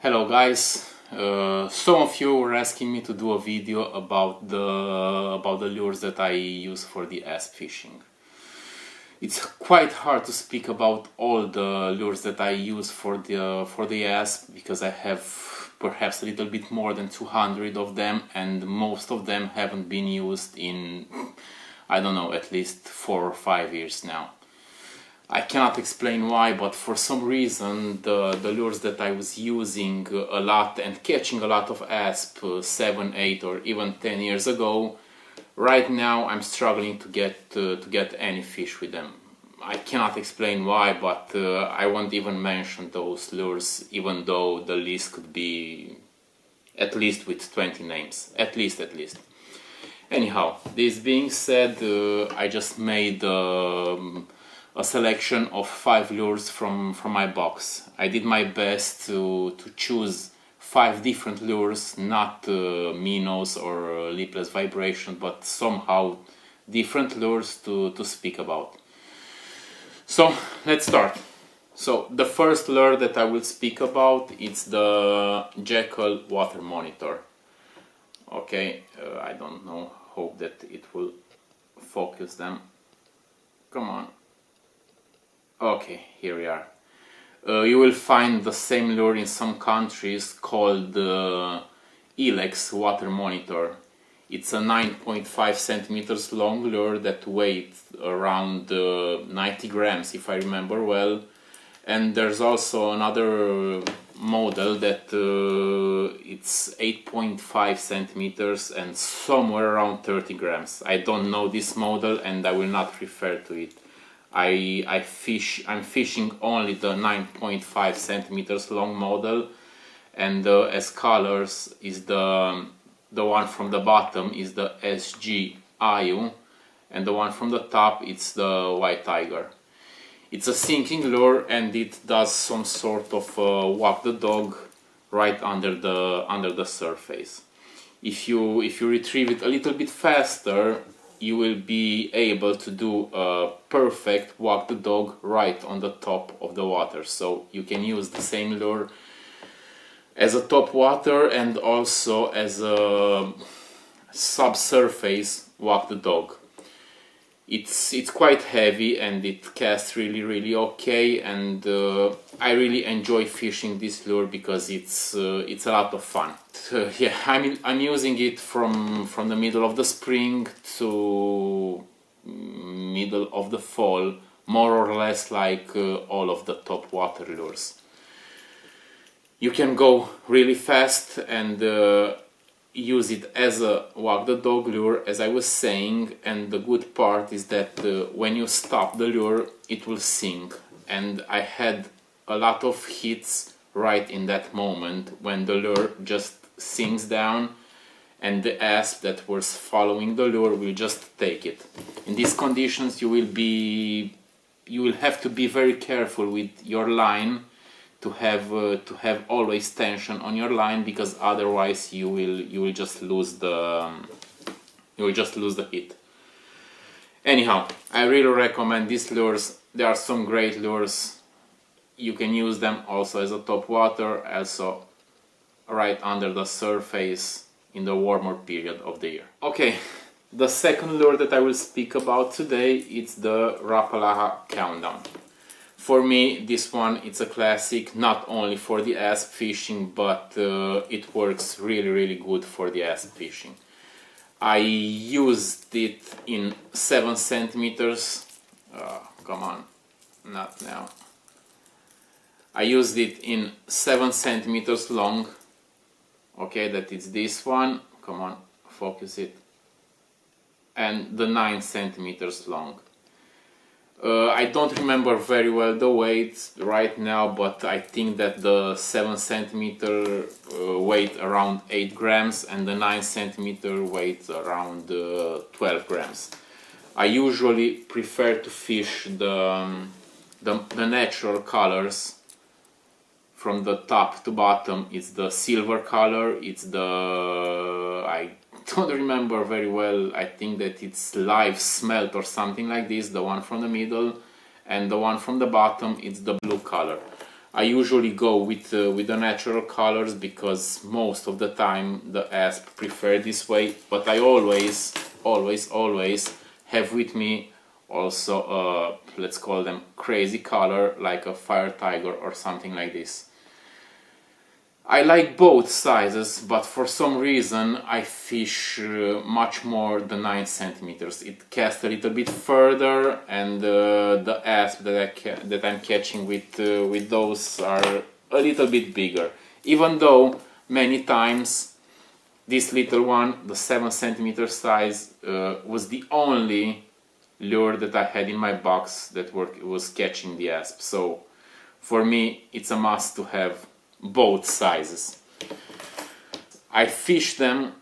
Hello guys, some of you were asking me to do a video about the lures that I use for the asp fishing. It's quite hard to speak about all the lures that I use for the asp because I have perhaps a little bit more than 200 of them, and most of them haven't been used in, I don't know, at least 4 or 5 years now. I cannot explain why, but for some reason the lures that I was using a lot and catching a lot of asp 7, 8 or even 10 years ago, right now I'm struggling to get any fish with them. I cannot explain why, but I won't even mention those lures, even though the list could be at least with 20 names, at least. Anyhow, this being said, I just made a selection of 5 lures from my box. I did my best to choose 5 different lures, not minnows or lipless vibration, but somehow different lures to speak about. So let's start. So the first lure that I will speak about is the Jackall water monitor. Okay, I don't know, hope that it will focus them. Come on. Okay, here we are. You will find the same lure in some countries called Elex water monitor. It's a 9.5 centimeters long lure that weighs around 90 grams if I remember well. And there's also another model that it's 8.5 centimeters and somewhere around 30 grams. I don't know this model and I will not refer to it. I'm fishing only the 9.5 centimeters long model, and as colors is the one from the bottom is the SG IU, and the one from the top it's the White Tiger. It's a sinking lure and it does some sort of walk the dog right under the surface. If you retrieve it a little bit faster, you will be able to do a perfect walk the dog right on the top of the water. So you can use the same lure as a top water and also as a subsurface walk the dog. It's quite heavy and it casts really okay, and I really enjoy fishing this lure because it's a lot of fun. Yeah, I'm using it from the middle of the spring to middle of the fall, more or less like all of the top water lures. You can go really fast and use it as a walk the dog lure, as I was saying, and the good part is that when you stop the lure it will sink, and I had a lot of hits right in that moment when the lure just sinks down and the asp that was following the lure will just take it. In these conditions you will have to be very careful with your line to have always tension on your line, because otherwise you will just lose the hit. Anyhow, I really recommend these lures. There are some great lures. You can use them also as a top water, also right under the surface in the warmer period of the year. Okay, the second lure that I will speak about today is the Rapala Countdown. For me, this one, it's a classic, not only for the asp fishing, but it works really good for the asp fishing. I used it in 7 centimeters. Come on, not now. I used it in 7 centimeters long. Okay, that is this one. Come on, focus it. And the 9 centimeters long. I don't remember very well the weight right now, but I think that the 7 centimeter weight around 8 grams and the 9 centimeter weight around 12 grams. I usually prefer to fish the natural colors from the top to bottom. It's the silver color, it's the, I don't remember very well, I think that it's live smelt or something like this, the one from the middle, and the one from the bottom it's the blue color. I usually go with the natural colors because most of the time the asp prefer this way, but I always have with me also let's call them crazy color like a fire tiger or something like this. I like both sizes, but for some reason I fish much more the 9 centimeters. It casts a little bit further, and the asp that I'm catching with those are a little bit bigger. Even though many times this little one, the 7 centimeter size, was the only lure that I had in my box that was catching the asp. So for me it's a must to have both sizes. I fish them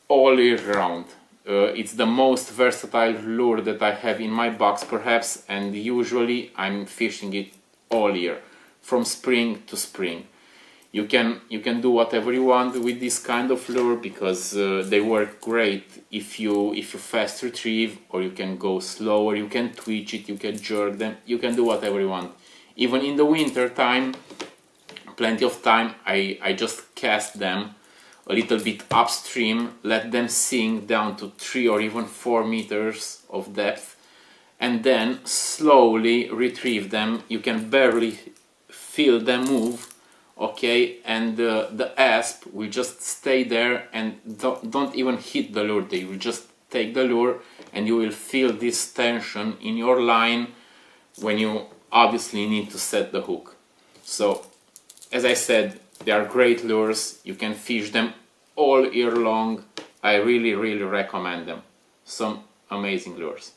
all year round. It's the most versatile lure that I have in my box perhaps, and usually I'm fishing it all year, from spring to spring. You can do whatever you want with this kind of lure because they work great if you fast retrieve, or you can go slower, you can twitch it, you can jerk them, you can do whatever you want. Even in the winter time, plenty of time, I just cast them a little bit upstream, let them sink down to 3 or even 4 meters of depth, and then slowly retrieve them. You can barely feel them move, okay, and the asp will just stay there and don't even hit the lure. They will just take the lure, and you will feel this tension in your line when you obviously need to set the hook. So as I said, they are great lures. You can fish them all year long. I really recommend them. Some amazing lures.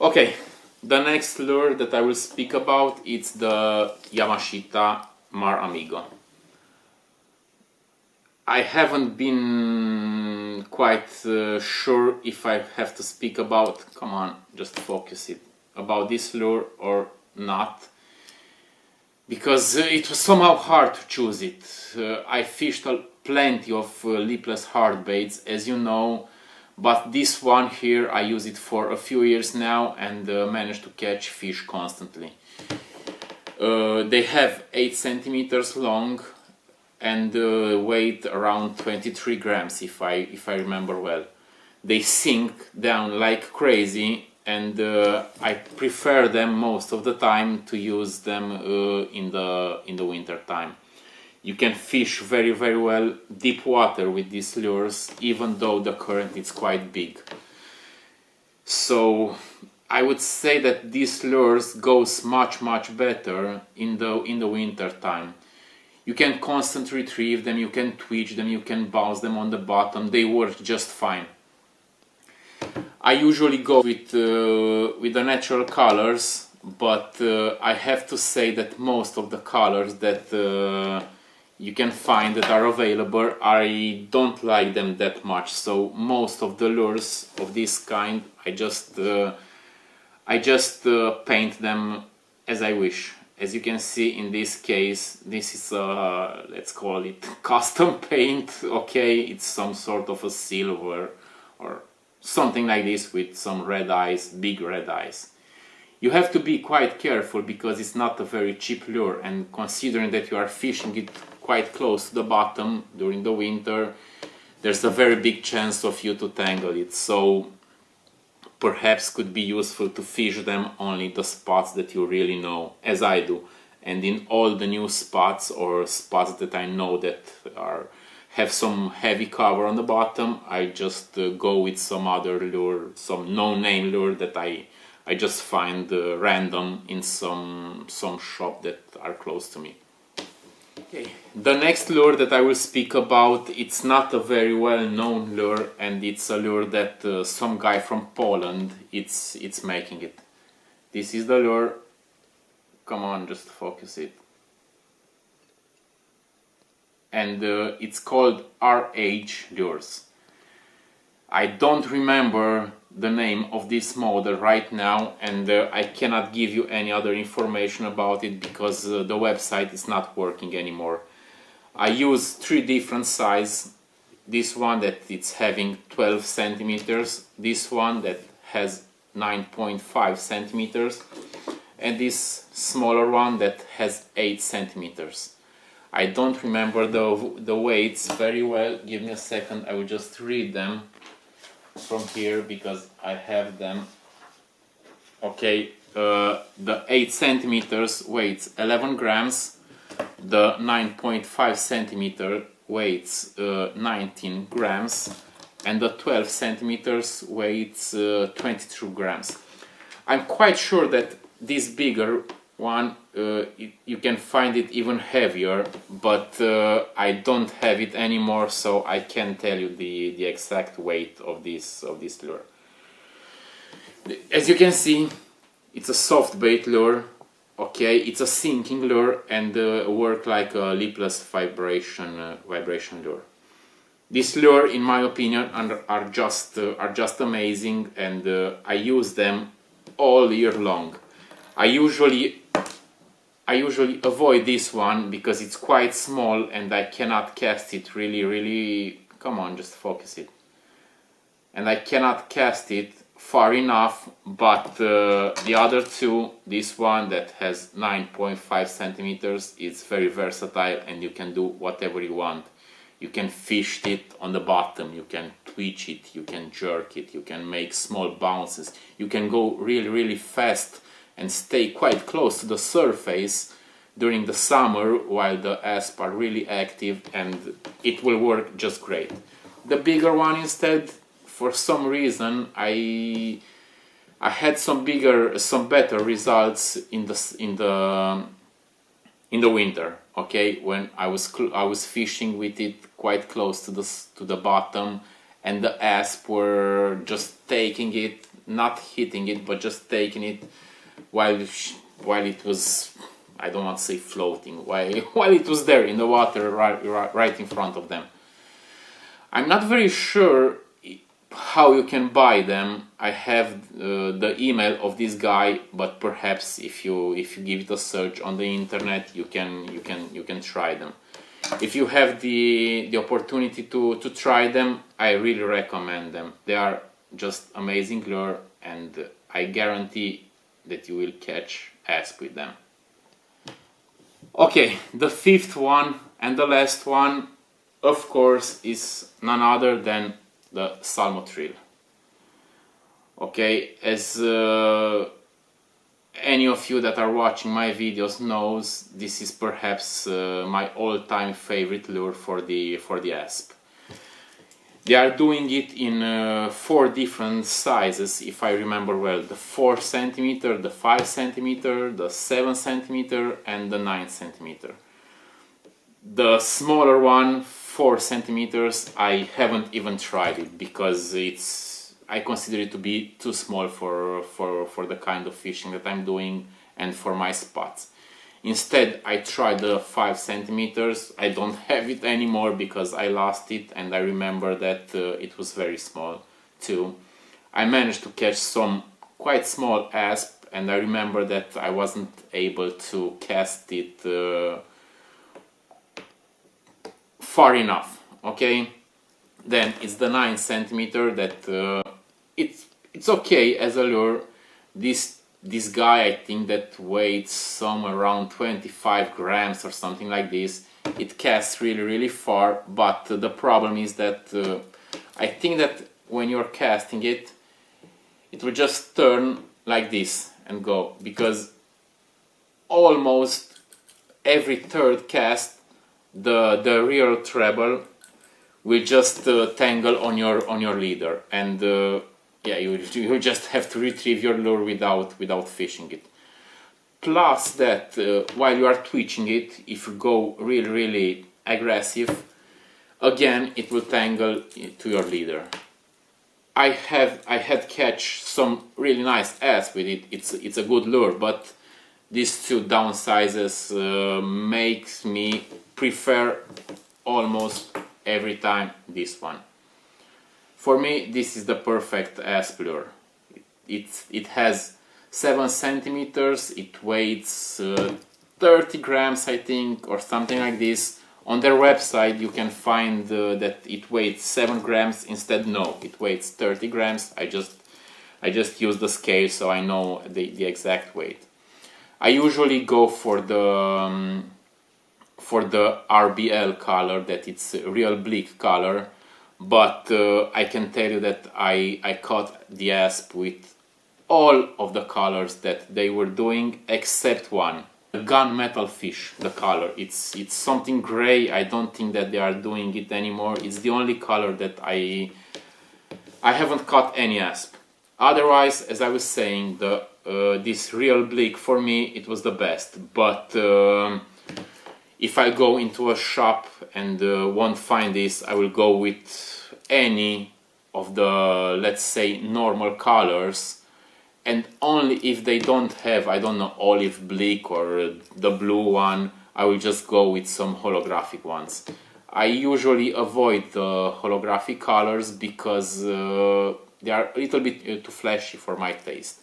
Okay, the next lure that I will speak about is the Yamashita Mar Amigo. I haven't been quite sure if I have to speak about, come on, just focus it, about this lure or not, because it was somehow hard to choose it. I fished plenty of lipless hard baits, as you know, but this one here I use it for a few years now and managed to catch fish constantly. They have 8 centimeters long and weight around 23 grams if I remember well. They sink down like crazy, and I prefer them most of the time to use them in the winter time. You can fish very well deep water with these lures, even though the current is quite big. So I would say that these lures goes much better in the winter time. You can constantly retrieve them, you can twitch them, you can bounce them on the bottom. They work just fine. I usually go with the natural colors, but I have to say that most of the colors that you can find that are available, I don't like them that much. So most of the lures of this kind, I just paint them as I wish. As you can see in this case, this is let's call it custom paint, okay? It's some sort of a silver or something like this with some red eyes, big red eyes. You have to be quite careful because it's not a very cheap lure, and considering that you are fishing it quite close to the bottom during the winter, there's a very big chance of you to tangle it. So perhaps could be useful to fish them only the spots that you really know, as I do. And in all the new spots or spots that I know that have some heavy cover on the bottom, I just go with some other lure, some no-name lure that I just find random in some shop that are close to me. Okay. The next lure that I will speak about, it's not a very well-known lure, and it's a lure that some guy from Poland it's making it. This is the lure. Come on, just focus it. And it's called RH Lures. I don't remember the name of this model right now, and I cannot give you any other information about it because the website is not working anymore. I use 3 different sizes. This one that it's having 12 centimeters, this one that has 9.5 centimeters, and this smaller one that has 8 centimeters. I don't remember the weights very well. Give me a second, I will just read them from here because I have them. Okay, the 8 centimeters weighs 11 grams, the 9.5 centimeter weighs 19 grams, and the 12 centimeters weighs 22 grams. I'm quite sure that this bigger one, you can find it even heavier, but I don't have it anymore, so I can't tell you the exact weight of this lure. As you can see, it's a soft bait lure. Okay, it's a sinking lure and work like a lipless vibration lure. This lure, in my opinion, are just amazing, and I use them all year long. I usually avoid this one because it's quite small and I cannot cast it really. Come on, just focus it. And I cannot cast it far enough, but the other two, this one that has 9.5 centimeters, is very versatile and you can do whatever you want. You can fish it on the bottom, you can twitch it, you can jerk it, you can make small bounces, you can go really fast and stay quite close to the surface during the summer while the asp are really active, and it will work just great. The bigger one instead, for some reason, I had some better results in the winter. Okay, when I was fishing with it quite close to the bottom, and the asp were just taking it, not hitting it, but just taking it while it was, I don't want to say floating, while it was there in the water right in front of them. I'm not very sure how you can buy them. I have the email of this guy, but perhaps if you give it a search on the internet, you can try them. If you have the opportunity to try them, I really recommend them. They are just amazing lure, and I guarantee that you will catch asp with them. Okay, the fifth one and the last one, of course, is none other than the Salmo Thrill. Okay, as any of you that are watching my videos knows, this is perhaps my all-time favorite lure for the asp. They are doing it in 4 different sizes, if I remember well: the 4 centimeter, the 5 centimeter, the 7 centimeter, and the 9 centimeter. The smaller one, 4 centimeters, I haven't even tried it because I consider it to be too small for the kind of fishing that I'm doing and for my spots. Instead, I tried the 5 centimeters. I don't have it anymore because I lost it, and I remember that it was very small too. I managed to catch some quite small asp, and I remember that I wasn't able to cast it far enough. Okay, then it's the 9 centimeter that it's okay as a lure. This guy, I think that weighs somewhere around 25 grams or something like this. It casts really far, but the problem is that I think that when you're casting it, it will just turn like this and go, because almost every third cast the rear treble will just tangle on your leader, and yeah, you just have to retrieve your lure without fishing it. Plus that while you are twitching it, if you go really aggressive, again it will tangle to your leader. I had catch some really nice asp with it. It's a good lure, but these 2 downsizes makes me prefer almost every time this one. For me, this is the perfect asp lure. It has 7 centimeters, it weighs 30 grams, I think, or something like this. On their website you can find that it weighs 7 grams. Instead, no, it weighs 30 grams. I just use the scale, so I know the exact weight. I usually go for the RBL color, that it's a real bleak color, but I can tell you that I caught the asp with all of the colors that they were doing except one. The gunmetal fish, the color, it's something gray. I don't think that they are doing it anymore. It's the only color that I haven't caught any asp. Otherwise, as I was saying, the this real bleak, for me it was the best. But if I go into a shop and won't find this, I will go with any of the, let's say, normal colors, and only if they don't have, I don't know, olive bleak or the blue one, I will just go with some holographic ones. I usually avoid the holographic colors because they are a little bit too flashy for my taste.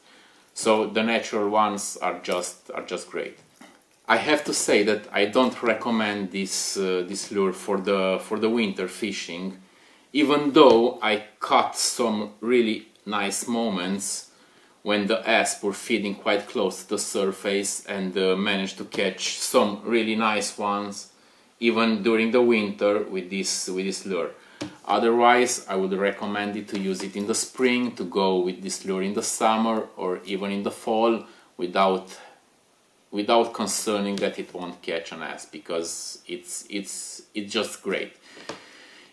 So the natural ones are just great. I have to say that I don't recommend this this lure for the winter fishing, even though I caught some really nice moments when the asp were feeding quite close to the surface, and managed to catch some really nice ones even during the winter with this lure. Otherwise, I would recommend it to use it in the spring, to go with this lure in the summer or even in the fall without concerning that it won't catch an asp, because it's just great.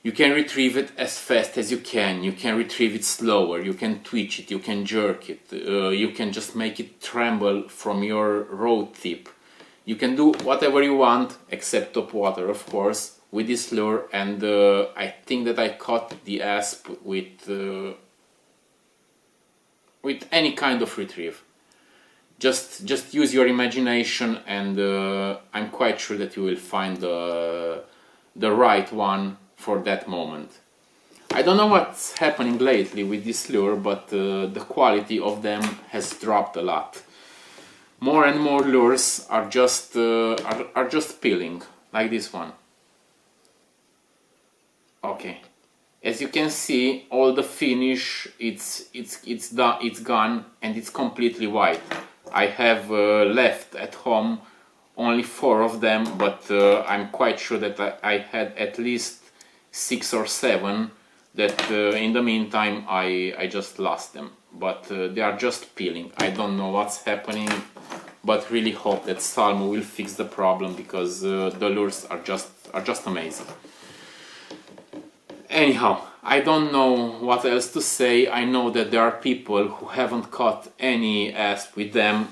You can retrieve it as fast as you can retrieve it slower, you can twitch it, you can jerk it, you can just make it tremble from your rod tip. You can do whatever you want, except top water, of course, with this lure, and I think that I caught the asp with any kind of retrieve. Just use your imagination, and I'm quite sure that you will find the right one for that moment. I don't know what's happening lately with this lure, but the quality of them has dropped a lot. More and more lures are just peeling, like this one. Okay, as you can see, all the finish it's gone, and it's completely white. I have left at home only 4 of them, but I'm quite sure that I had at least 6 or 7 that in the meantime I just lost them. But they are just peeling. I don't know what's happening, but really hope that Salmo will fix the problem, because the lures are just amazing. Anyhow, I don't know what else to say. I know that there are people who haven't caught any asp with them.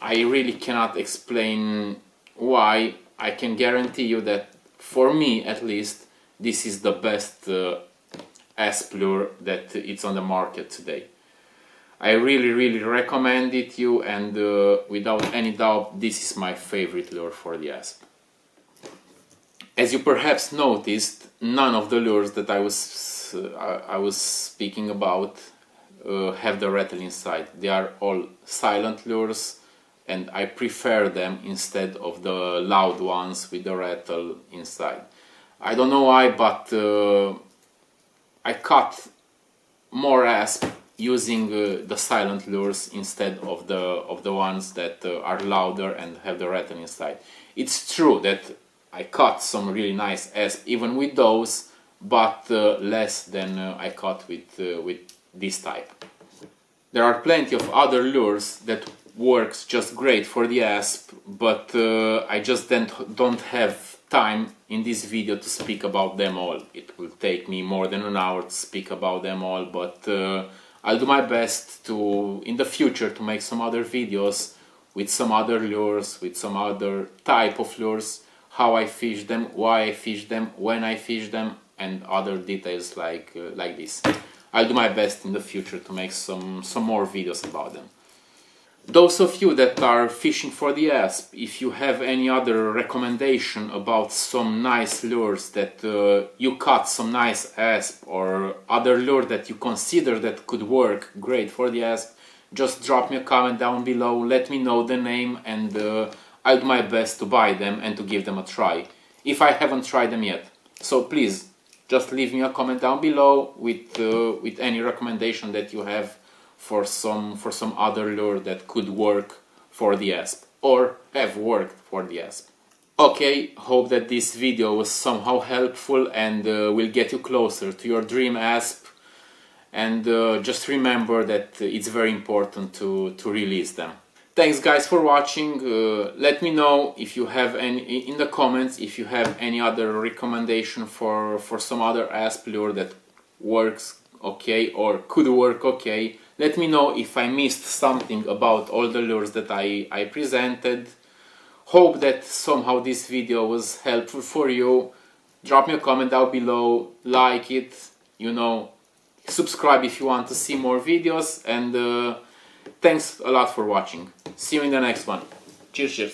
I really cannot explain why. I can guarantee you that for me, at least, this is the best asp lure that it's on the market today. I really recommend it you, and without any doubt, this is my favorite lure for the asp. As you perhaps noticed, none of the lures that I was speaking about have the rattle inside. They are all silent lures, and I prefer them instead of the loud ones with the rattle inside. I don't know why, but I caught more asp using the silent lures instead of the ones that are louder and have the rattle inside. It's true that I caught some really nice asp even with those, but less than I caught with this type. There are plenty of other lures that works just great for the asp, but I just don't have time in this video to speak about them all. It will take me more than an hour to speak about them all, but I'll do my best to, in the future, to make some other videos with some other lures, with some other type of lures, how I fish them, why I fish them, when I fish them, and other details like this. I'll do my best in the future to make some more videos about them. Those of you that are fishing for the asp, if you have any other recommendation about some nice lures that you caught some nice asp, or other lure that you consider that could work great for the asp, just drop me a comment down below, let me know the name, and I'll do my best to buy them and to give them a try, if I haven't tried them yet. So please, just leave me a comment down below with any recommendation that you have for some other lure that could work for the asp. or have worked for the asp. Okay, hope that this video was somehow helpful and will get you closer to your dream asp, and just remember that it's very important to release them. Thanks guys for watching. Let me know if you have any in the comments if you have any other recommendation for some other asp lure that works okay or could work okay. Let me know if I missed something about all the lures that I presented. Hope that somehow this video was helpful for you. Drop me a comment down below, like it, you know, subscribe if you want to see more videos, and thanks a lot for watching. See you in the next one. Cheers, cheers.